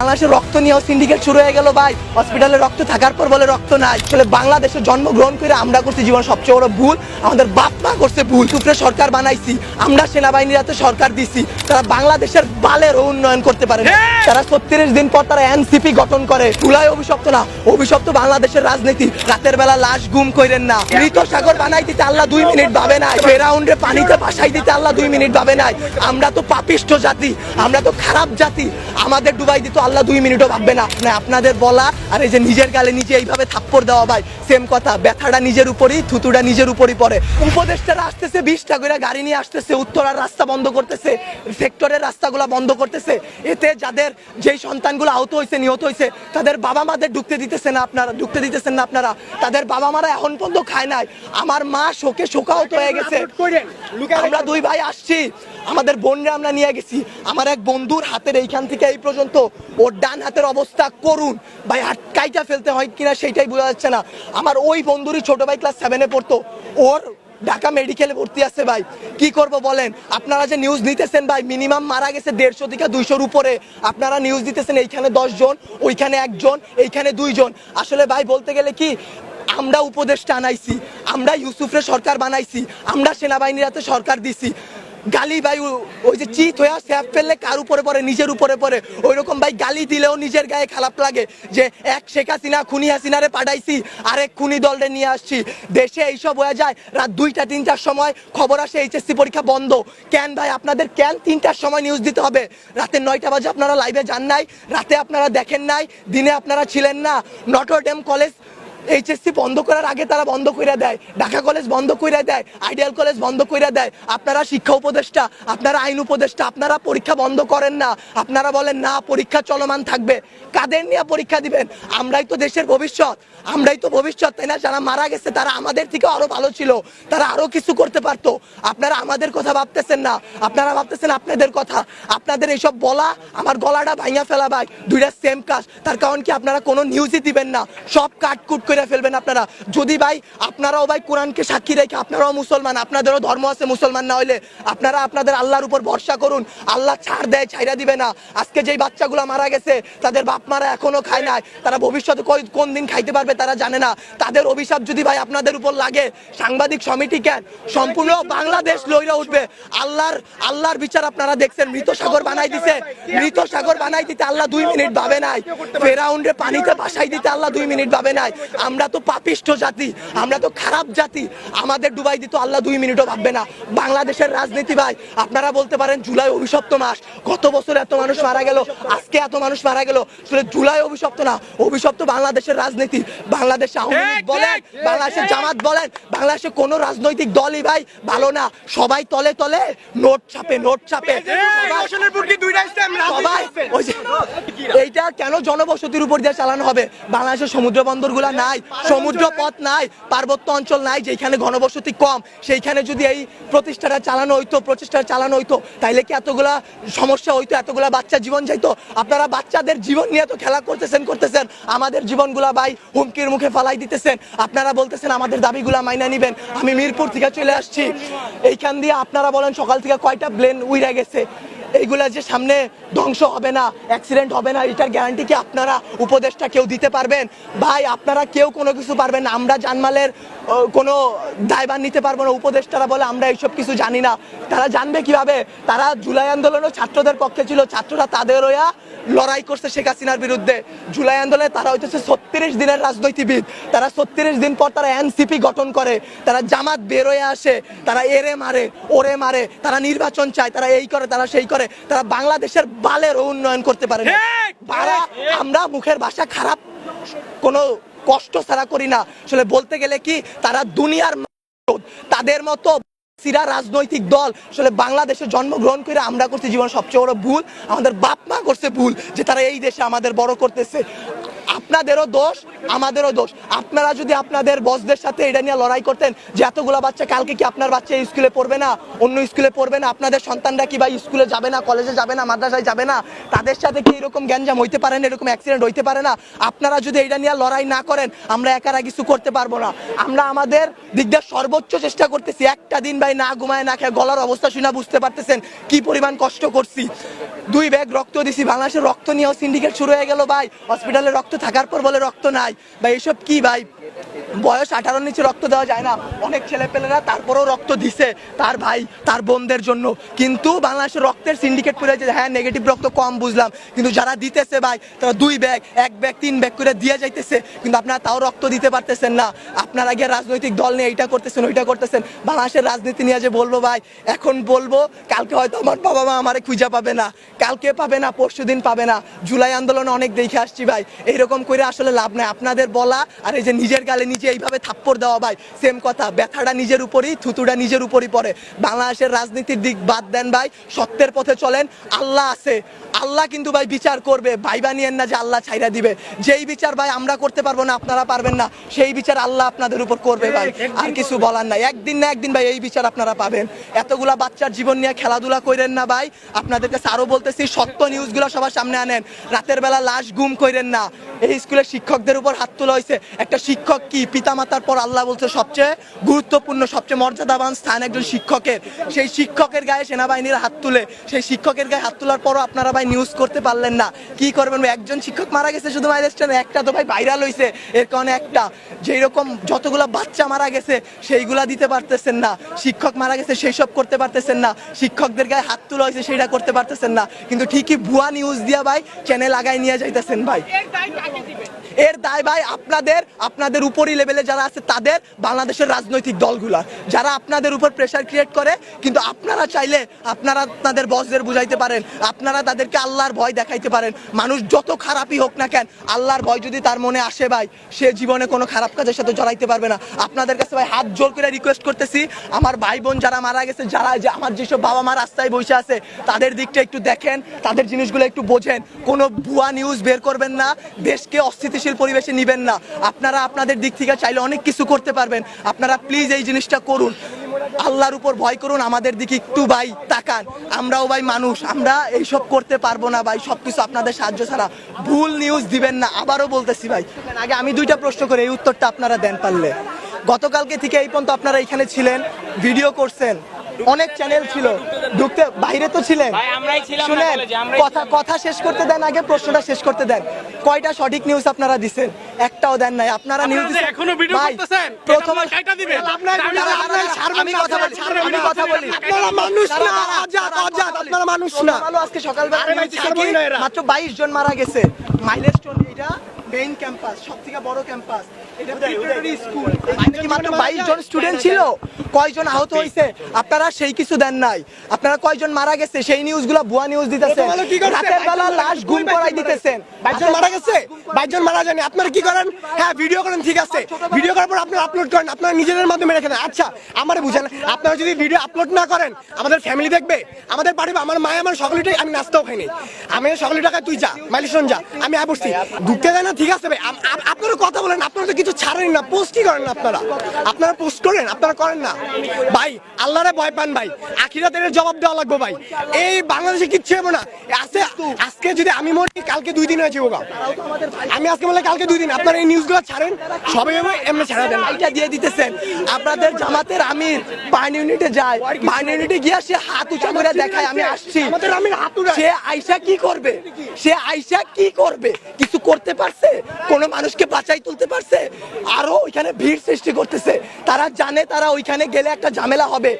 বাংলাদেশের রক্ত নিয়ে সিন্ডিকেট শুরু হয়ে গেল ভাই। হসপিটালে রক্ত থাকার পর বলে রক্ত নাই। আসলে বাংলাদেশে জন্মগ্রহণ করে আমরা করছি জীবন সবচেয়ে বড় ভুল, আমাদের বাপ মা করছে ভুল। টুকরে সরকার বানাইছি আমরা, সেনাবাহিনীর হাতে সরকার দিছি, তারা বাংলাদেশের বালের উন্নয়ন করতে পারে না। তারা 36 দিন পর তারা এনসিপি গঠন করে। চুলাই অভিশপ্ত না, অভিশপ্ত বাংলাদেশের রাজনীতি। রাতের বেলা লাশ গুম কইরেন না। মৃত সাগর বানাই দিতে আল্লাহ 2 মিনিট ভাবে নাই। ফেরাউন্ডে পানিতে ভাসাই দিতে আল্লাহ 2 মিনিট ভাবে নাই। আমরা তো পাপিষ্ঠ জাতি, আমরা তো খারাপ জাতি, আমাদের ডুবাই দিত আল্লাহ 2 মিনিটও ভাববে না। আপনাদের বলা আর এই যে নিজের গালে নিজে এইভাবে থাপ্পড় দেওয়া ভাই সেম কথা। ব্যথাটা নিজের উপরই, থুতুটা নিজের উপরই পড়ে। উপদেষ্টারা আসতেছে 20টা করে গাড়ি নিয়ে আসতেছে, উত্তরার রাস্তা বন্ধ করতেছে, সেক্টরের রাস্তাগুলো বন্ধ করতেছে। এতে যাদের যেই সন্তানগুলো আহত হয়েছে, নিহত হয়েছে, তাদের বাবা মাদের ঢুকতে দিতেছেন না আপনারা। তাদের বাবা মারা এখন পর্যন্ত খায় নাই। আমার মা শোকে শোকাহত হয়ে গেছে। আমরা 2 ভাই আসছি, আমাদের বোনরা আমরা নিয়ে গেছি। আমার এক বন্ধুর হাতের এইখান থেকে এই পর্যন্ত ওর ডান হাতের অবস্থা করুন ভাই, হাত কাইটা ফেলতে হয় কিনা সেইটাই বোঝা যাচ্ছে না। আমার ওই বন্ধুরই ছোট ভাই ক্লাস 7-এ পড়তো, ওর ঢাকা মেডিকেলে ভর্তি আছে ভাই। কি করব বলেন? আপনারা যে নিউজ নিতেছেন ভাই, মিনিমাম মারা গেছে 150 থেকে 200-র উপরে। আপনারা নিউজ দিতেছেন এইখানে 10 জন, ওইখানে 1 জন, এইখানে 2 জন। আসলে ভাই বলতে গেলে কি, আমরা উপদেষ্টা আনাইছি, আমরা ইউসুফরে সরকার বানাইছি, আমরা সেনাবাহিনীর হাতে সরকার দিছি। গালি ভাই ওই যে চিত হয়ে স্যাপ ফেললে কার উপরে পড়ে? নিজের উপরে পড়ে। ওই রকম ভাই গালি দিলেও নিজের গায়ে খারাপ লাগে যে এক শেখ হাসিনা খুনি হাসিনারে পাঠাইছি, আরেক খুনি দলরে নিয়ে আসছি। দেশে এইসব হয়ে যায় রাত 2টা 3টার সময় খবর আসে এইচএসসি পরীক্ষা বন্ধ। কেন ভাই আপনাদের কেন 3টার সময় নিউজ দিতে হবে? রাতে 9টা বাজে আপনারা লাইভে যান নাই, রাতে আপনারা দেখেন নাই, দিনে আপনারা ছিলেন না। নটরডেম কলেজ এইচএসসি বন্ধ করার আগে তারা বন্ধ করে দেয়, ঢাকা কলেজ বন্ধ করে দেয়, আইডিয়াল কলেজ বন্ধ করে দেয়। আপনারা শিক্ষা উপদেষ্টা, আপনারা আইন উপদেষ্টা, আপনারা পরীক্ষা বন্ধ করেন না। আপনারা বলেন না পরীক্ষা চলমান থাকবে। কাদের নিয়ে পরীক্ষা দিবেন? আমরাই তো দেশের ভবিষ্যৎ, আমরাই তো ভবিষ্যৎ, তাই না? যারা মারা গেছে তারা আমাদের থেকে আরো ভালো ছিল, তারা আরো কিছু করতে পারতো। আপনারা আমাদের কথা ভাবতেছেন না, আপনারা ভাবতেছেন আপনাদের কথা। আপনাদের এইসব বলা আমার গলাটা ভাঙিয়া ফেলা ভাই, 2টা সেম কাজ। তার কারণ কি, আপনারা কোনো নিউজই দিবেন না, সব কাটকুট করে ফেলবেন আপনারা। যদি ভাই আপনারাও ভাই কোরআনকে সাক্ষী রেখে, আপনারাও মুসলমান, আপনাদেরও ধর্ম আছে, মুসলমান না হইলে আপনারা আপনাদের আল্লাহর উপর ভরসা করুন। আল্লাহ ছাড় দেয়, ছাইরা দিবে না। আজকে যেই বাচ্চাগুলো মারা গেছে তাদের বাপ মারা এখনো খায় নাই, তারা ভবিষ্যতে কোন দিন খাইতে পারবে তারা জানে না। তাদের অভিশাপ যদি ভাই আপনাদের উপর লাগে, সাংবাদিক সমিতি কেন, সম্পূর্ণ বাংলাদেশ লইরা উঠবে। আল্লাহর বিচার আপনারা দেখছেন। মৃত সাগর বানাই দিতে আল্লাহ 2 মিনিট ভাবে নাই। ফেরাউন্ডে পানিতে ভাসাই দিতে আল্লাহ 2 মিনিট ভাবে নাই। আমরা তো পাপিষ্ঠ জাতি, আমরা তো খারাপ জাতি, আমাদের ডুবাই দিত আল্লাহ 2 মিনিটও ভাববে না। বাংলাদেশের রাজনীতি ভাই, আপনারা বলতে পারেন জুলাই অভিশপ্ত মাস, গত বছর এত মানুষ মারা গেল, আজকে এত মানুষ মারা গেল। আসলে জুলাই অভিশপ্ত না, অভিশপ্ত বাংলাদেশের রাজনীতি। বাংলাদেশে আওয়ামী লীগ বলেন, বাংলাদেশের জামাত বলেন, বাংলাদেশে কোনো রাজনৈতিক দলই ভাই ভালো না। সবাই তলে তলে নোট ছাপে। এইটা কেন জনবসতির উপর দিয়ে চালানো হবে? বাংলাদেশের সমুদ্র বন্দর গুলা নাই, সমুদ্র পথ নাই, পার্বত্য অঞ্চল নাই, যেখানে ঘনবসতি কম, সেইখানে যদি এই প্রচেষ্টাটা চালানো হইতো তাইলে কি এতগুলা সমস্যা হইতো? এতগুলা বাচ্চা জীবন যাইতো? আপনারা বাচ্চাদের জীবন নিয়ে তো খেলা করতেছেন, আমাদের জীবনগুলা ভাই হুমকির মুখে ফালাই দিতেছেন। আপনারা বলতেছেন আমাদের দাবিগুলা মাইনা নিবেন। আমি মিরপুর থেকে চলে আসছি, এইখান দিয়ে আপনারা বলেন সকাল থেকে কয়টা প্লেন উইরা গেছে। এইগুলা যে সামনে ধ্বংস হবে না, অ্যাক্সিডেন্ট হবে না, এটার গ্যারান্টি কি আপনারা উপদেষ্টা কেউ দিতে পারবেন? ভাই আপনারা কেউ কোনো কিছু পারবেন না। আমরা জানমালের কোনো দায়ভার নিতে পারবো না। উপদেষ্টারা বলে আমরা এইসব কিছু জানি না। তারা জানবে কিভাবে? তারা জুলাই আন্দোলনও ছাত্রদের পক্ষে ছিল, ছাত্ররা তাদের হইয়া লড়াই করছে শেখ হাসিনার বিরুদ্ধে। জুলাই আন্দোলনে তারা হইতেছে 36 দিনের রাজনীতিবিদ। তারা 36 দিন পর তারা এনসিপি গঠন করে, তারা জামাত বের হয়ে আসে, তারা এরে মারে, ওরে মারে, তারা নির্বাচন চায়, তারা এই করে, তারা সেই করে, তারা বাংলাদেশের বালের উন্নয়ন করতে পারে না। আমরা মুখের ভাষা খারাপ কোনো কষ্ট ছাড়া করি না। আসলে বলতে গেলে কি, তারা দুনিয়ার তাদের মতো সিরা রাজনৈতিক দল আসলে বাংলাদেশে জন্মগ্রহণ করে আমরা করছি জীবন সবচেয়ে বড় ভুল, আমাদের বাপ মা করছে ভুল যে তারা এই দেশে আমাদের বড় করতেছে। আপনাদেরও দোষ আমাদেরও দোষ। আপনারা যদি আপনাদের বসদের সাথে এটা নিয়ে লড়াই করতেন যে এতগুলো বাচ্চা কালকে কি আপনার বাচ্চা এই স্কুলে পড়বে না, অন্য স্কুলে পড়বে না, আপনাদের সন্তানরা কি ভাই স্কুলে যাবে না, কলেজে যাবে না, মাদ্রাসায় যাবে না, তাদের সাথে কি এরকম গ্যাঞ্জাম হইতে পারে না, এরকম অ্যাক্সিডেন্ট হইতে পারে না? আপনারা যদি এটা নিয়ে লড়াই না করেন আমরা একারা কিছু করতে পারবো না। আমরা আমাদের দিক দিয়ে সর্বোচ্চ চেষ্টা করতেছি। একটা দিন ভাই না ঘুমায় না খেয়ে গলার অবস্থা শুনে বুঝতে পারতেছেন কি পরিমাণ কষ্ট করছি। 2 ব্যাগ রক্ত দিছি। বাংলাদেশের রক্ত নিয়েও সিন্ডিকেট শুরু হয়ে গেল ভাই। হসপিটালে রক্ত থাকার পর বলে রক্ত নাই। ভাই এসব কি ভাই? বয়স 18 নিচে রক্ত দেওয়া যায় না। অনেক ছেলেপেলেরা তারপরেও রক্ত দিছে তার ভাই তার বোনদের জন্য। কিন্তু বাংলাদেশের রক্তের সিন্ডিকেট করে যে হ্যাঁ নেগেটিভ রক্ত কম বুঝলাম, কিন্তু যারা দিতেছে ভাই তারা 2 ব্যাগ 1 ব্যাগ 3 ব্যাগ করে দিয়ে যাইতেছে, কিন্তু আপনারা তাও রক্ত দিতে পারতেছেন না। আপনারা গিয়ে রাজনৈতিক দল নিয়ে এইটা করতেছেন ওইটা করতেছেন। বাংলাদেশের রাজনীতি নিয়ে যে বলবো ভাই, এখন বলবো কালকে হয়তো আমার বাবা মা আমারে খুঁজে পাবে না, কালকে পাবে না, পরশুদিন পাবে না। জুলাই আন্দোলনে অনেক দেখে আসছি ভাই, এইরকম করে আসলে লাভ নাই। আপনাদের বলা আর এই যে নিজের গালে নিজে এইভাবে থাপ্পড় দেওয়া ভাই সেম কথা। ব্যথাটা নিজের উপরই, থুতুটা নিজের উপরই পড়ে। বাংলাদেশের রাজনীতির দিক বাদ দেন ভাই, সত্যের পথে চলেন। আল্লাহ আছে, আল্লাহ কিন্তু ভাই বিচার করবে। ভাইবা নিয়েন না যে আল্লাহ ছাইরা দিবে। যেই বিচার ভাই আমরা করতে পারবো না, আপনারা পারবেন না, সেই বিচার আল্লাহ আপনাদের উপর করবে ভাই। আর কিছু বলার নাই। একদিন না একদিন ভাই এই বিচার আপনারা পাবেন। এতগুলা বাচ্চার জীবন নিয়ে খেলাধুলা করেন না ভাই। আপনাদেরকে আরো বলতেছি, সত্য নিউজগুলো সবার সামনে আনেন। রাতের বেলা লাশ গুম করেন না। এই স্কুলের শিক্ষকদের উপর হাত তোলা হয়েছে। একটা শিক্ষক কি পিতামাতার পর আল্লাহ বলছে সবচেয়ে গুরুত্বপূর্ণ সবচেয়ে মর্যাদাবান স্থান একজন শিক্ষকের। সেই শিক্ষকের গায়ে সেনাবাহিনীর হাত তুলে, সেই শিক্ষকের গায়ে হাত তোলার পরও আপনারা ভাই নিউজ করতে পারলেন না। কি করবেন? একজন শিক্ষক মারা গেছে শুধু মাইলস্টোনে, একটা তো ভাই ভাইরাল হয়েছে এর কারণে একটা। যেই রকম যতগুলো বাচ্চা মারা গেছে সেইগুলা দিতে পারতেছেন না। শিক্ষক মারা গেছে সেই সব করতে পারতেছেন না। শিক্ষকদের গায়ে হাত তোলা হয়েছে সেটা করতে পারতেছেন না। কিন্তু ঠিকই ভুয়া নিউজ দিয়া ভাই চ্যানেল আগায় নিয়ে যাইতেছেন ভাই। এর দায় ভাই আপনাদের উপরই লেভেলে যারা আছে তাদের, বাংলাদেশের রাজনৈতিক দলগুলা যারা আপনাদের উপর প্রেসার ক্রিয়েট করে। কিন্তু আপনারা চাইলে আপনারা আপনাদের বসদের বুঝাইতে পারেন, আপনারা তাদেরকে আল্লাহর ভয় দেখাইতে পারেন। মানুষ যত খারাপই হোক না কেন, আল্লাহর ভয় যদি তার মনে আসে ভাই, সে জীবনে কোনো খারাপ কাজের সাথে জড়াইতে পারবে না। আপনাদের কাছে ভাই হাত জোর করে রিকোয়েস্ট করতেছি, আমার ভাই বোন যারা মারা গেছে, যারা যে আমার যেসব বাবা মা রাস্তায় বসে আছে, তাদের দিকটা একটু দেখেন, তাদের জিনিসগুলো একটু বোঝেন। কোনো ভুয়া নিউজ বের করবেন না, দেশকে অস্থিতিশীল পরিবেশে নিবেন না। আপনারা আপনাদের দিক থেকে চাইলে অনেক কিছু করতে পারবেন। আপনারা প্লিজ এই জিনিসটা করুন, আল্লাহর উপর ভয় করুন, আমাদের দিকে একটু ভাই তাকান। আমরাও ভাই মানুষ, আমরা এইসব করতে পারবো না ভাই, সবকিছু আপনাদের সাহায্য ছাড়া। ভুল নিউজ দিবেন না, আবারও বলতেছি ভাই। আগে আমি 2টা প্রশ্ন করে এই উত্তরটা আপনারা দেন পারলে। গতকালকে থেকে এই পর্যন্ত আপনারা এখানে ছিলেন, ভিডিও করছেন, অনেক চ্যানেল ছিল, ঢুকতে বাইরে তো ছিলেন, শুনেন কথা শেষ করতে দেন, আগে প্রশ্নটা শেষ করতে দেন। কয়টা সঠিক নিউজ আপনারা দিছেন? একটাও দেন নাই। আপনারা নিউজ এখনো ভিডিও করতেছেন, প্রথম কাইটা দিবেন। আমি কথা বলি, আপনারা মানুষ না, আজাদ আপনারা মানুষ না। আজকে সকালবেলা মাত্র 22 জন মারা গেছে। মাইলস্টোন এটা মেইন ক্যাম্পাস, সবথেকে বড় ক্যাম্পাস। এটা প্রিপারেটরি স্কুল। এখানে কি মাত্র 22 জন স্টুডেন্ট ছিল? কয়জন আহত হয়েছে? আপনারা সেই কিছু দেন নাই। আপনারা কয়জন মারা গেছে সেই নিউজগুলো ভুয়া নিউজ দিতেছেন। রাতের বেলা লাশ গুম করাই দিতেছেন। 22 জন মারা গেছে, 22 জন মারা যায়নি। আপনারা কি করেন? হ্যাঁ ভিডিও করেন, ঠিক আছে, ভিডিও করার পর আপনারা আপলোড করেন, আপনারা নিজেদের মাধ্যমে রেখে দেন। আচ্ছা আমারে বুঝেন, আপনারা যদি ভিডিও আপলোড না করেন আমাদের ফ্যামিলি দেখবে, আমাদের বাড়ি, আমার মায়ে আমার সকলেটাই, আমি নাস্তাও খাইনি, আমি সকলে টাকায় তুই যা মাইলস্টোন যা, আমি বসছি ঢুকতে দেয় না, ঠিক আছে ভাই। আপনারা কথা বলেন, আপনারা তো কিছু ছাড়েন না, পোস্টই করেন না। আপনারা পোস্ট করেন, আপনারা করেন না ভাই। আল্লাহরে ভয় পান ভাই, আখিরাতের জবাব দেওয়া লাগবে ভাই। এই বাংলাদেশে কিচ্ছু হবে না। আজকে যদি আমি মরি, কালকে 2 দিন হয়েছে ওগা, আমি আজকে বলে কালকে 2 দিন। আপনারা এই নিউজগুলো ছাড়েন, সবাই এমনি ছাড়া দেন। এটা দিয়ে দিতেছেন। আপনাদের জামাতের আমির বার্ন ইউনিটে যায়, বার্ন ইউনিটে গিয়ে সে হাত উঁচা করে দেখায় আমি আসছি। আমাদের আমির হাত উঠায়। সে আইসা কি করবে? সে আইসা কি করবে? কিছু করতে পারছে? কোনো মানুষকে বাঁচাই তুলতে পারছে? আরো ওইখানে ভিড় সৃষ্টি করতেছে। তারা জানে তারা ওইখানে গেলে একটা ঝামেলা হবে,